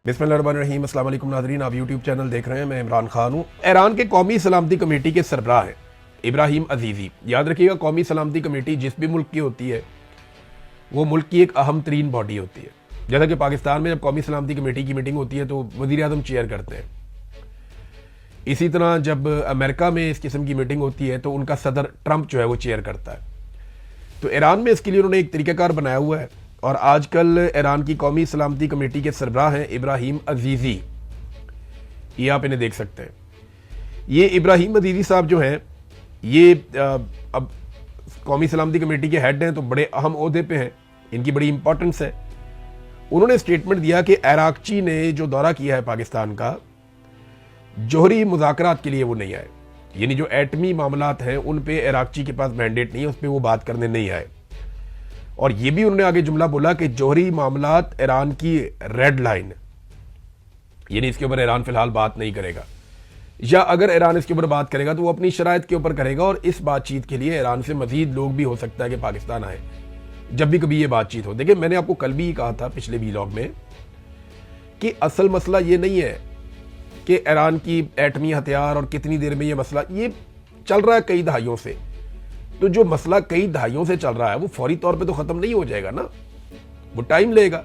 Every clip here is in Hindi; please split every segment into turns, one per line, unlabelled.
बिस्मिल्लाहिर्रहमानिर्रहीम। अस्सलाम वालेकुम नाज़रीन, आप यूट्यूब चैनल देख रहे हैं। मैं इमरान खान हूँ। ईरान के कौमी सलामती कमेटी के सरबराह हैं इब्राहिम अजीज़ी। याद रखिएगा, कौमी सलामती कमेटी जिस भी मुल्क की होती है वो मुल्क की एक अहम तरीन बॉडी होती है। जैसा कि पाकिस्तान में जब कौमी सलामती कमेटी की मीटिंग होती है तो वज़ीर आज़म चेयर करते हैं, इसी तरह जब अमेरिका में इस किस्म की मीटिंग होती है तो उनका सदर ट्रंप जो है वो चेयर करता है। तो ईरान में इसके लिए उन्होंने एक तरीक़ाकार बनाया हुआ है और आजकल ईरान की कौमी सलामती कमेटी के सरबराह हैं इब्राहिम अजीज़ी। ये आप इन्हें देख सकते हैं। ये इब्राहिम अजीज़ी साहब जो हैं ये अब कौमी सलामती कमेटी के हेड हैं, तो बड़े अहम ओहदे पे हैं, इनकी बड़ी इंपॉर्टेंस है। उन्होंने स्टेटमेंट दिया कि इराक़ची ने जो दौरा किया है पाकिस्तान का, जोहरी मुज़ाकरात के लिए वो नहीं आए, यानी जो एटमी मामलात हैं उन पे इराक़ची के पास मैंडेट नहीं है, उस पर वो बात करने नहीं आए। और ये भी उन्होंने आगे जुमला बोला कि जोहरी मामलात ईरान की रेड लाइन, यानी इसके ऊपर ईरान फिलहाल बात नहीं करेगा, या अगर ईरान इसके ऊपर बात करेगा तो वो अपनी शराइत के ऊपर करेगा। और इस बातचीत के लिए ईरान से मजीद लोग भी हो सकता है कि पाकिस्तान आए जब भी कभी ये बातचीत हो। देखिए, मैंने आपको कल भी कहा था पिछले व्लॉग में कि असल मसला ये नहीं है कि ईरान की एटमी हथियार और कितनी देर में ये मसला, ये चल रहा है कई दहाइयों से। तो जो मसला कई दहाइयों से चल रहा है वो फौरी तौर पे तो ख़त्म नहीं हो जाएगा ना, वो टाइम लेगा।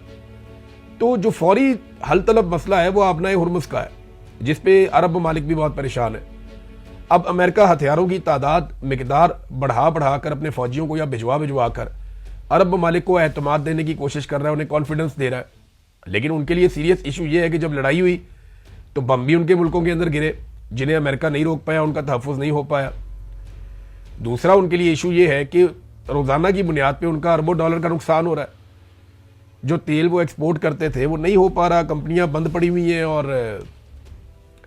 तो जो फौरी हल तलब मसला है वो आपना हुर्मुज़ का है, जिस पे अरब ममालिक भी बहुत परेशान है। अब अमेरिका हथियारों की तादाद मिकदार बढ़ा कर अपने फौजियों को या भिजवा कर अरब ममालिक को एतमाद देने की कोशिश कर रहा है, उन्हें कॉन्फिडेंस दे रहा है। लेकिन उनके लिए सीरियस इशू ये है कि जब लड़ाई हुई तो बम भी उनके मुल्कों के अंदर गिरे, जिन्हें अमेरिका नहीं रोक पाया, उनका तहफ़्फ़ुज़ नहीं हो पाया। दूसरा उनके लिए इशू ये है कि रोज़ाना की बुनियाद पे उनका अरबों डॉलर का नुकसान हो रहा है। जो तेल वो एक्सपोर्ट करते थे वो नहीं हो पा रहा, कंपनियां बंद पड़ी हुई हैं और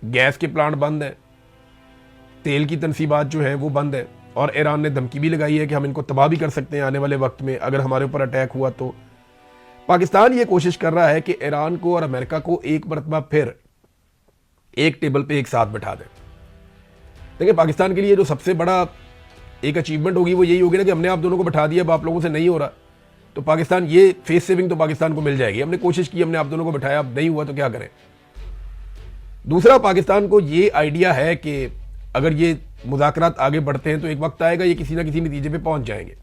गैस के प्लांट बंद हैं, तेल की तनसीबात जो है वो बंद है। और ईरान ने धमकी भी लगाई है कि हम इनको तबाह भी कर सकते हैं आने वाले वक्त में अगर हमारे ऊपर अटैक हुआ तो। पाकिस्तान ये कोशिश कर रहा है कि ईरान को और अमेरिका को एक मरतबा फिर एक टेबल पे एक साथ बैठा दें। देखिए, पाकिस्तान के लिए जो सबसे बड़ा एक अचीवमेंट होगी वो यही होगी ना कि हमने आप दोनों को बैठा दिया, अब आप लोगों से नहीं हो रहा तो पाकिस्तान, ये फेस सेविंग तो पाकिस्तान को मिल जाएगी। हमने कोशिश की, हमने आप दोनों को बैठाया, अब नहीं हुआ तो क्या करें। दूसरा, पाकिस्तान को ये आइडिया है कि अगर ये मुज़ाकरात आगे बढ़ते हैं तो एक वक्त आएगा ये किसी ना किसी नतीजे पे पहुंच जाएंगे।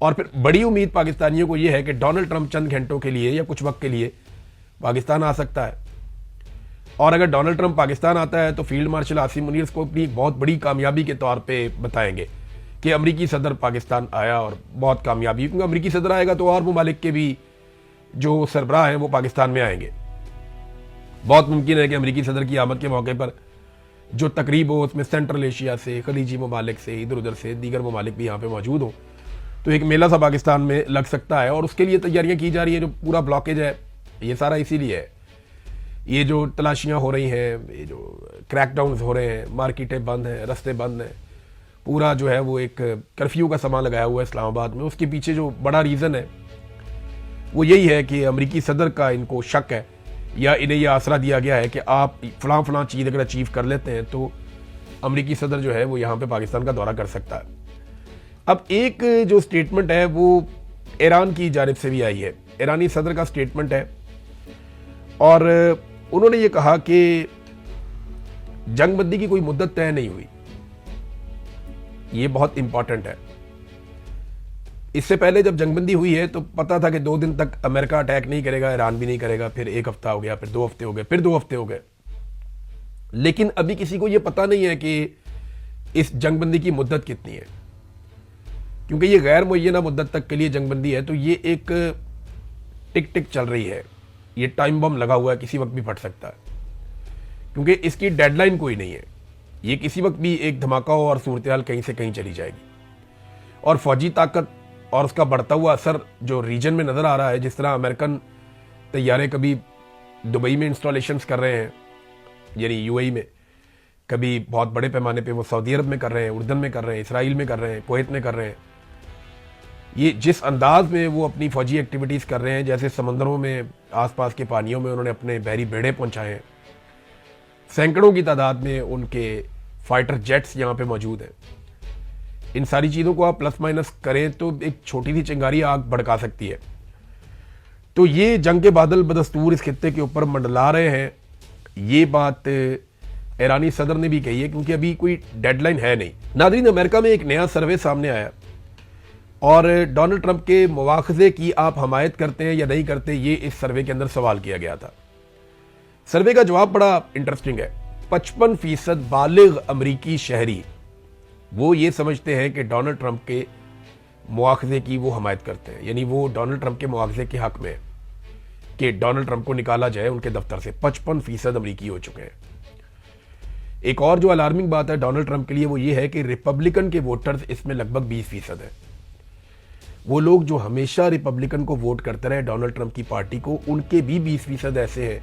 और फिर बड़ी उम्मीद पाकिस्तानियों को यह है कि डोनाल्ड ट्रंप चंद घंटों के लिए या कुछ वक्त के लिए पाकिस्तान आ सकता है। और अगर डोनाल्ड ट्रंप पाकिस्तान आता है तो फील्ड मार्शल आसिम मुनीर को अपनी बहुत बड़ी कामयाबी के तौर पे बताएंगे कि अमरीकी सदर पाकिस्तान आया और बहुत कामयाबी, क्योंकि अमरीकी सदर आएगा तो और ममालिक के भी जो सरबराह हैं वो पाकिस्तान में आएंगे। बहुत मुमकिन है कि अमरीकी सदर की आमद के मौके पर जो तकरीब हो उसमें सेंट्रल एशिया से, खलीजी ममालिक से, इधर उधर से दीगर ममालिक भी यहाँ पर मौजूद हो, तो एक मेला सा पाकिस्तान में लग सकता है। और उसके लिए तैयारियाँ की जा रही हैं। जो पूरा ब्लॉकेज है ये सारा इसीलिए है, ये जो तलाशियां हो रही हैं, ये जो क्रैकडाउन हो रहे हैं, मार्केटें बंद हैं, रास्ते बंद हैं, पूरा जो है वो एक कर्फ्यू का समा लगाया हुआ है इस्लामाबाद में। उसके पीछे जो बड़ा रीज़न है वो यही है कि अमरीकी सदर का इनको शक है या इन्हें यह आसरा दिया गया है कि आप फलां चीज़ अगर अचीव कर लेते हैं तो अमरीकी सदर जो है वो यहाँ पर पाकिस्तान का दौरा कर सकता है। अब एक जो स्टेटमेंट है वो ईरान की जानिब से भी आई है, ईरानी सदर का स्टेटमेंट है और उन्होंने ये कहा कि जंगबंदी की कोई मुद्दत तय नहीं हुई। ये बहुत इंपॉर्टेंट है। इससे पहले जब जंगबंदी हुई है तो पता था कि 2 दिन तक अमेरिका अटैक नहीं करेगा, ईरान भी नहीं करेगा, फिर 1 हफ्ता हो गया, फिर 2 हफ्ते हो गए, फिर 2 हफ्ते हो गए। लेकिन अभी किसी को यह पता नहीं है कि इस जंगबंदी की मुद्दत कितनी है, क्योंकि ये गैर मुय्यना मुद्दत तक के लिए जंगबंदी है। तो ये एक टिक टिक चल रही है, ये टाइम बम लगा हुआ है, किसी वक्त भी फट सकता है, क्योंकि इसकी डेडलाइन कोई नहीं है। ये किसी वक्त भी एक धमाका हो और सूरत हाल कहीं से कहीं चली जाएगी। और फौजी ताकत और उसका बढ़ता हुआ असर जो रीजन में नज़र आ रहा है, जिस तरह अमेरिकन तैयारे कभी दुबई में इंस्टॉलेशंस कर रहे हैं, यानी यूएई में, कभी बहुत बड़े पैमाने पे वो सऊदी अरब में कर रहे हैं, उर्दन में कर रहे हैं, इसराइल में कर रहे हैं, कुवैत में कर रहे हैं। ये जिस अंदाज में वो अपनी फौजी एक्टिविटीज़ कर रहे हैं, जैसे समंदरों में, आसपास के पानियों में उन्होंने अपने बहरी बेड़े पहुंचाए हैं, सैकड़ों की तादाद में उनके फाइटर जेट्स यहाँ पे मौजूद हैं। इन सारी चीज़ों को आप प्लस माइनस करें तो एक छोटी सी चिंगारी आग भड़का सकती है। तो ये जंग के बादल बदस्तूर इस खित्ते के ऊपर मंडला रहे हैं, ये बात ईरानी सदर ने भी कही है, क्योंकि अभी कोई डेडलाइन है नहीं। नादरीन, अमेरिका में एक नया सर्वे सामने आया और डोनाल्ड ट्रंप के मुआखजे की आप हमायत करते हैं या नहीं करते, ये इस सर्वे के अंदर सवाल किया गया था। सर्वे का जवाब बड़ा इंटरेस्टिंग है। 55% बालिग अमरीकी शहरी वो ये समझते हैं कि डोनाल्ड ट्रंप के मुआखजे की वो हमायत करते हैं, यानी वो डोनाल्ड ट्रंप के मुआखजे के हक में है कि डोनाल्ड ट्रंप को निकाला जाए उनके दफ्तर से। 55% अमरीकी हो चुके हैं। एक और जो अलार्मिंग बात है डोनाल्ड ट्रंप के लिए वो ये है कि रिपब्लिकन के वोटर्स इसमें लगभग 20% है। वो लोग जो हमेशा रिपब्लिकन को वोट करते रहे, डोनाल्ड ट्रंप की पार्टी को, उनके भी 20% ऐसे हैं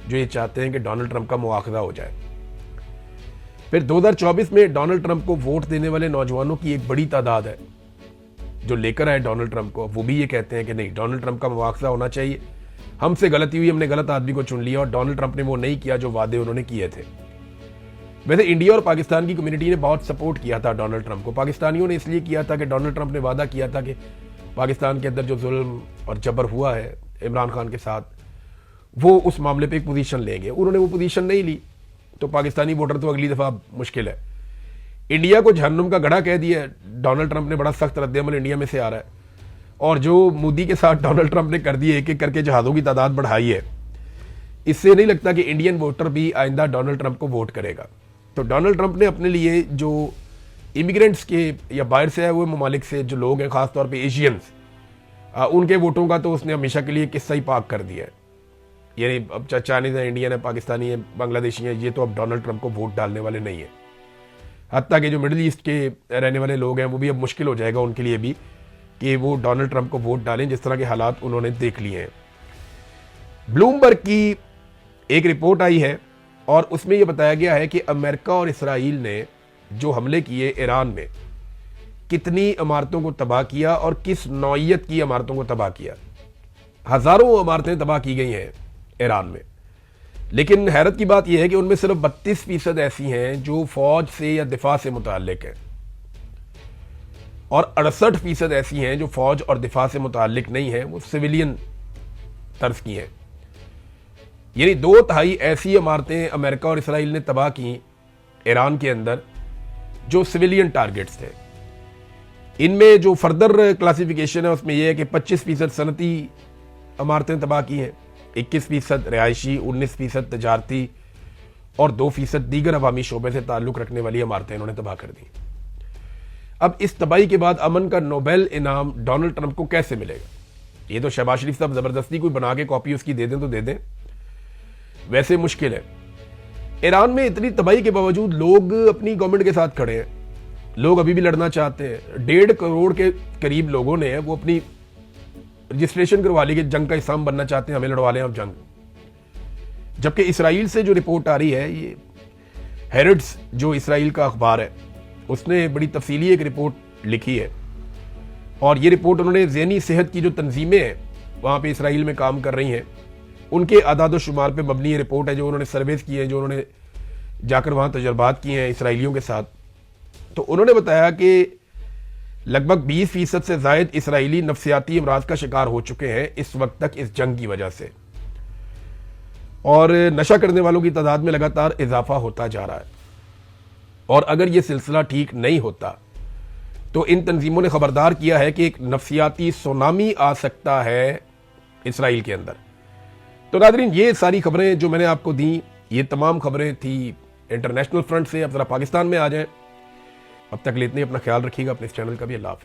जो ये चाहते हैं कि डोनाल्ड ट्रंप का मुआखजा हो जाए। फिर 2024 में डोनाल्ड ट्रंप को वोट देने वाले नौजवानों की एक बड़ी तादाद है जो लेकर आए डोनाल्ड ट्रंप को। वो भी ये कहते हैं कि नहीं, डोनाल्ड ट्रंप का मुआवजा होना चाहिए, हमसे गलती हुई, हमने गलत आदमी को चुन लिया और डोनाल्ड ट्रंप ने वो नहीं किया जो वादे उन्होंने किए थे। वैसे इंडिया और पाकिस्तान की कम्युनिटी ने बहुत सपोर्ट किया था डोनाल्ड ट्रंप को। पाकिस्तानियों ने इसलिए किया था कि डोनाल्ड ट्रंप ने वादा किया था कि पाकिस्तान के अंदर जो जुल्म और जबर हुआ है इमरान खान के साथ, वो उस मामले पे एक पोजीशन लेंगे। उन्होंने वो पोजीशन नहीं ली तो पाकिस्तानी वोटर तो अगली दफ़ा मुश्किल है। इंडिया को जहन्नुम का गड़ा कह दिया। डोनाल्ड ट्रंप ने बड़ा सख्त रद्देअमल इंडिया में से आ रहा है, और जो मोदी के साथ डोनाल्ड ट्रंप ने कर दिए, एक एक करके जहाज़ों की तादाद बढ़ाई है, इससे नहीं लगता कि इंडियन वोटर भी आइंदा डोनाल्ड ट्रंप को वोट करेगा। तो डोनाल्ड ट्रंप ने अपने लिए जो इमिग्रेंट्स के या बाहर से आए हुए ममालिक से जो लोग हैं, ख़ासतौर पर एशियंस, उनके वोटों का तो उसने हमेशा के लिए किस्सा ही पाक कर दिया है। यानी अब चाइनीज है, इंडियन है, पाकिस्तानी है, बांग्लादेशी है, ये तो अब डोनाल्ड ट्रंप को वोट डालने वाले नहीं है। हत्ता कि जो मिडिल ईस्ट के रहने वाले लोग हैं वो भी अब मुश्किल हो जाएगा उनके लिए भी कि वो डोनाल्ड ट्रंप को वोट डालें, जिस तरह के हालात उन्होंने देख लिए हैं। ब्लूमबर्ग की एक रिपोर्ट आई है और उसमें यह बताया गया है कि अमेरिका और इसराइल ने जो हमले किए ईरान में, कितनी इमारतों को तबाह किया और किस नौइयत की इमारतों को तबाह किया। हजारों इमारतें तबाह की गई हैं ईरान में, लेकिन हैरत की बात यह है कि उनमें सिर्फ 32% ऐसी हैं जो फौज से या दिफा से मुताल्लिक हैं, और 68% ऐसी हैं जो फौज और दिफा से मुताल्लिक नहीं है, वो सिविलियन तर्ज की हैं। यानी 2/3 ऐसी इमारतें अमेरिका और इसराइल ने तबाह की ईरान के अंदर जो सिविलियन टारगेट्स थे। इनमें जो फर्दर क्लासिफिकेशन है उसमें यह है कि 25% सनती इमारतें तबाह की हैं, 21% रिहायशी, 19% तजारती और 2% दीगर अवामी शोबे से ताल्लुक़ रखने वाली इमारतें इन्होंने तबाह कर दी। अब इस तबाही के बाद अमन का नोबेल इनाम डोनाल्ड ट्रंप को कैसे मिलेगा? ये तो शहबाज शरीफ साहब ज़बरदस्ती कोई बना के कॉपी उसकी दे दें तो दे दें, वैसे मुश्किल है। ईरान में इतनी तबाही के बावजूद लोग अपनी गवर्नमेंट के साथ खड़े हैं, लोग अभी भी लड़ना चाहते हैं। 1.5 करोड़ के करीब लोगों ने वो अपनी रजिस्ट्रेशन करवा ली कि जंग का हिस्सा बनना चाहते हैं, हमें लड़वा लें आप जंग। जबकि इसराइल से जो रिपोर्ट आ रही है, ये हेरड्स जो इसराइल का अखबार है, उसने बड़ी तफसीली एक रिपोर्ट लिखी है, और ये रिपोर्ट उन्होंने ज़हनी सेहत की जो तंजीमें हैं वहाँ पे इसराइल में काम कर रही हैं उनके आदाद व शुमार पे मबनी ये रिपोर्ट है, जो उन्होंने सर्वेस किए हैं, जो उन्होंने जाकर वहाँ तजर्बात किए हैं इसराइलियों के साथ। तो उन्होंने बताया कि लगभग 20% से ज़ायद इसराइली नफ्सियाती अमराज का शिकार हो चुके हैं इस वक्त तक इस जंग की वजह से, और नशा करने वालों की तादाद में लगातार इजाफा होता जा रहा है। और अगर ये सिलसिला ठीक नहीं होता तो इन तंजीमों ने खबरदार किया है कि एक नफ्सियाती सुनामी आ सकता है इसराइल के अंदर। तो नाज़रीन, ये सारी खबरें जो मैंने आपको दी, ये तमाम खबरें थी इंटरनेशनल फ्रंट से। अब ज़रा पाकिस्तान में आ जाएं। अब तक लेते हैं, अपना ख्याल रखिएगा, अपने इस चैनल का भी। अल्लाह हाफ़िज़।